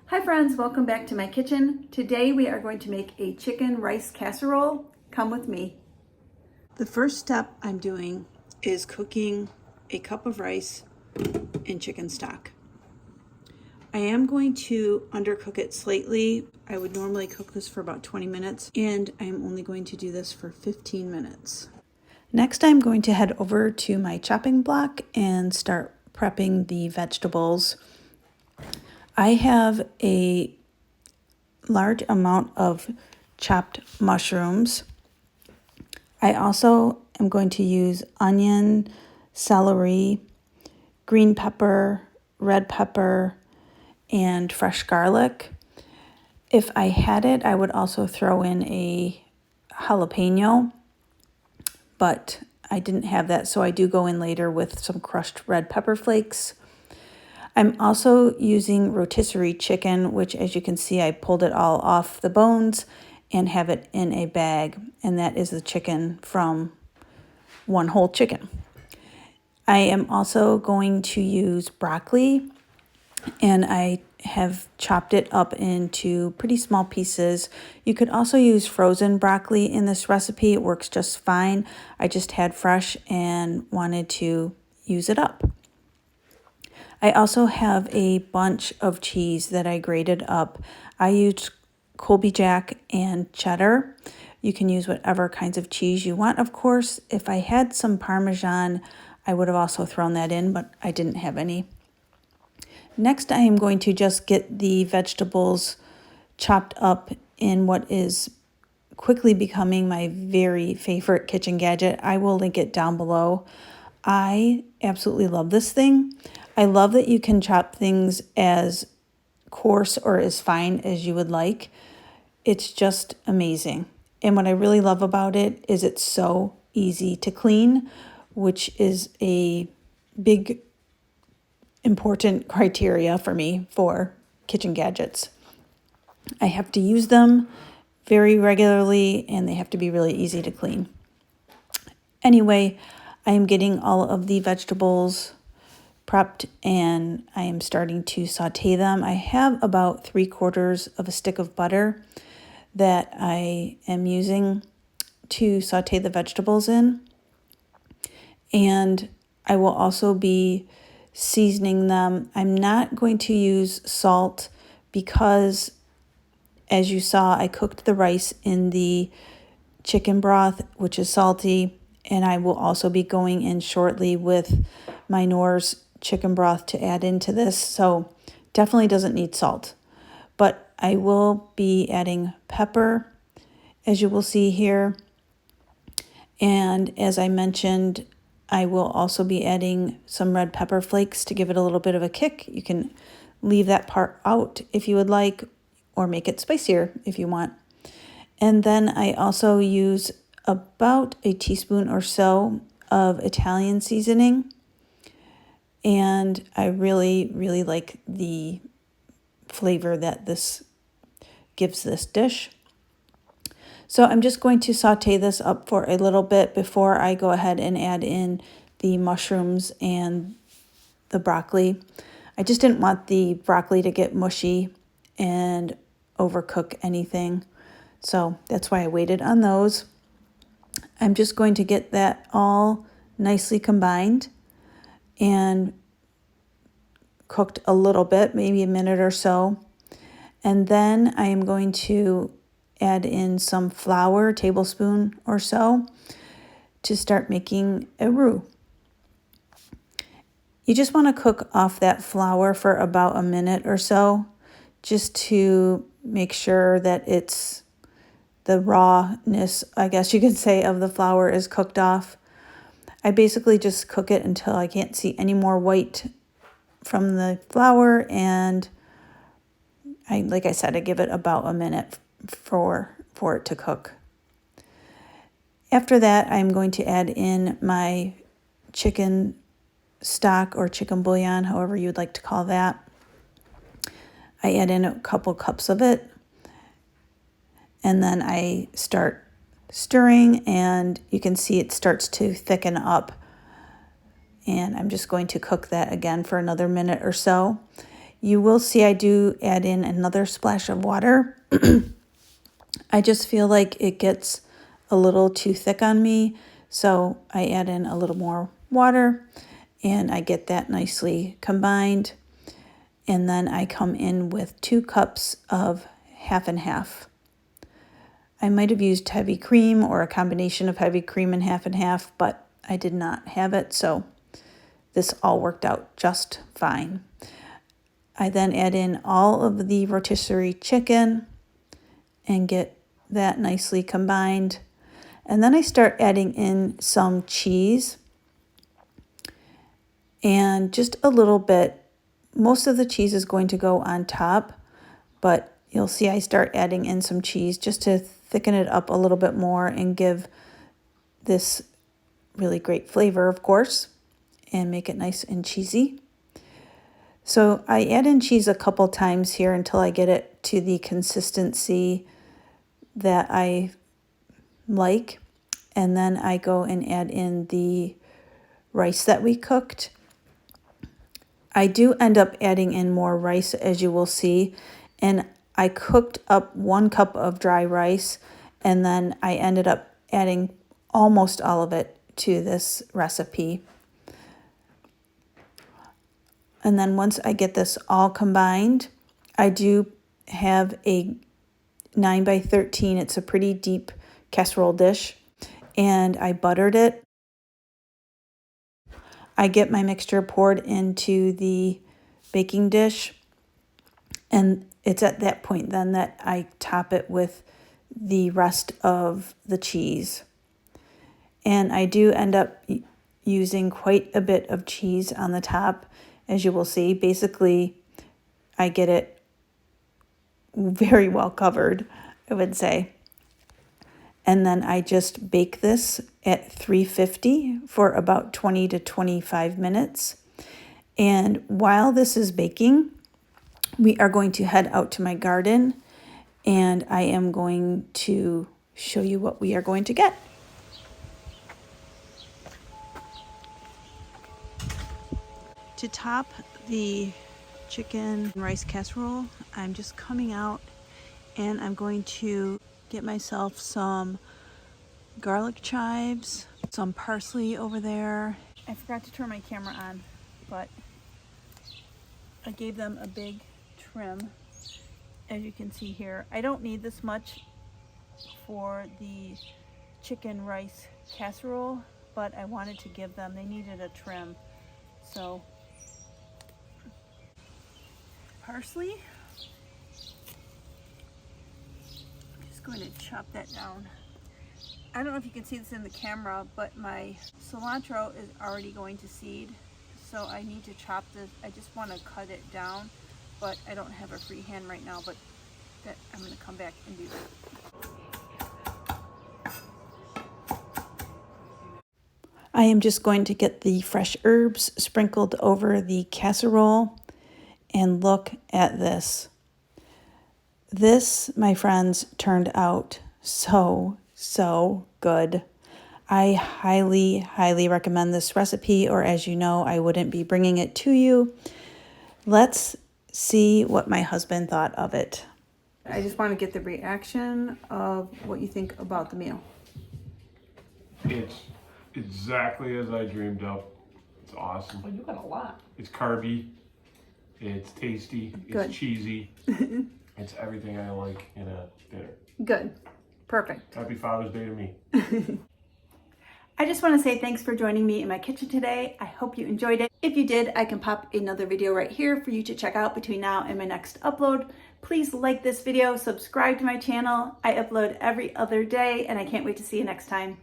Hi friends, welcome back to my kitchen. Today we are going to make a chicken rice casserole. Come with me. The first step I'm doing is cooking a cup of rice in chicken stock. I am going to undercook it slightly. I would normally cook this for about 20 minutes and I'm only going to do this for 15 minutes. Next, I'm going to head over to my chopping block and start prepping the vegetables. I have a large amount of chopped mushrooms. I also am going to use onion, celery, green pepper, red pepper, and fresh garlic. If I had it, I would also throw in a jalapeno, but I didn't have that, so I do go in later with some crushed red pepper flakes. I'm also using rotisserie chicken, which as you can see, I pulled it all off the bones and have it in a bag. And that is the chicken from one whole chicken. I am also going to use broccoli, and I have chopped it up into pretty small pieces. You could also use frozen broccoli in this recipe. It works just fine. I just had fresh and wanted to use it up. I also have a bunch of cheese that I grated up. I used Colby Jack and cheddar. You can use whatever kinds of cheese you want, of course. If I had some Parmesan, I would have also thrown that in, but I didn't have any. Next, I am going to just get the vegetables chopped up in what is quickly becoming my very favorite kitchen gadget. I will link it down below. I absolutely love this thing. I love that you can chop things as coarse or as fine as you would like. It's just amazing. And what I really love about it is it's so easy to clean, which is a big, important criteria for me for kitchen gadgets. I have to use them very regularly and they have to be really easy to clean. Anyway, I am getting all of the vegetables prepped and I am starting to saute them. I have about 3/4 of a stick of butter that I am using to saute the vegetables in. And I will also be seasoning them. I'm not going to use salt because, as you saw, I cooked the rice in the chicken broth, which is salty, and I will also be going in shortly with my Knorr's chicken broth to add into this, so definitely doesn't need salt. But I will be adding pepper, as you will see here. And as I mentioned, I will also be adding some red pepper flakes to give it a little bit of a kick. You can leave that part out if you would like, or make it spicier if you want. And then I also use about a teaspoon or so of Italian seasoning. And I really, really like the flavor that this gives this dish. So I'm just going to saute this up for a little bit before I go ahead and add in the mushrooms and the broccoli. I just didn't want the broccoli to get mushy and overcook anything. So that's why I waited on those. I'm just going to get that all nicely combined and cooked a little bit, maybe a minute or so. And then I am going to add in some flour, a tablespoon or so, to start making a roux. You just want to cook off that flour for about a minute or so, just to make sure that it's the rawness, I guess you could say, of the flour is cooked off. I basically just cook it until I can't see any more white from the flour, and like I said, I give it about a minute for it to cook. After that, I'm going to add in my chicken stock or chicken bouillon, however you'd like to call that. I add in a couple cups of it, and then I start stirring, and you can see it starts to thicken up. And I'm just going to cook that again for another minute or so. You will see I do add in another splash of water. I just feel like it gets a little too thick on me, so I add in a little more water and I get that nicely combined. And then I come in with 2 cups of half and half. I might have used heavy cream or a combination of heavy cream and half, but I did not have it, so this all worked out just fine. I then add in all of the rotisserie chicken and get that nicely combined. And then I start adding in some cheese and just a little bit. Most of the cheese is going to go on top, but you'll see I start adding in some cheese just to thicken it up a little bit more and give this really great flavor, of course, and make it nice and cheesy. So I add in cheese a couple times here until I get it to the consistency that I like. And then I go and add in the rice that we cooked. I do end up adding in more rice, as you will see. And I cooked up 1 cup of dry rice, and then I ended up adding almost all of it to this recipe. And then once I get this all combined, I do have a 9 by 13. It's a pretty deep casserole dish, and I buttered it. I get my mixture poured into the baking dish, and it's at that point then that I top it with the rest of the cheese. And I do end up using quite a bit of cheese on the top, as you will see. Basically, I get it very well covered, I would say. And then I just bake this at 350 for about 20 to 25 minutes. And while this is baking, we are going to head out to my garden, and I am going to show you what we are going to get. To top the chicken rice casserole, I'm just coming out and I'm going to get myself some garlic chives, some parsley over there. I forgot to turn my camera on, but I gave them a big trim, as you can see here. I don't need this much for the chicken rice casserole, but I wanted to give them, they needed a trim. So parsley, I'm just going to chop that down. I don't know if you can see this in the camera, but my cilantro is already going to seed, so I need to chop this. I just want to cut it down, but I don't have a free hand right now, but that I'm going to come back and do that. I am just going to get the fresh herbs sprinkled over the casserole, and look at this. This, my friends, turned out so good. I highly recommend this recipe, or as you know, I wouldn't be bringing it to you. Let's see what my husband thought of it. I just want to get the reaction of what you think about the meal. It's exactly as I dreamed of. It's awesome. Oh, you got a lot. It's carby. It's tasty. Good. It's cheesy. It's everything I like in a dinner. Good. Perfect. Happy Father's Day to me. I just want to say thanks for joining me in my kitchen today. I hope you enjoyed it. If you did, I can pop another video right here for you to check out between now and my next upload. Please like this video, subscribe to my channel. I upload every other day, and I can't wait to see you next time.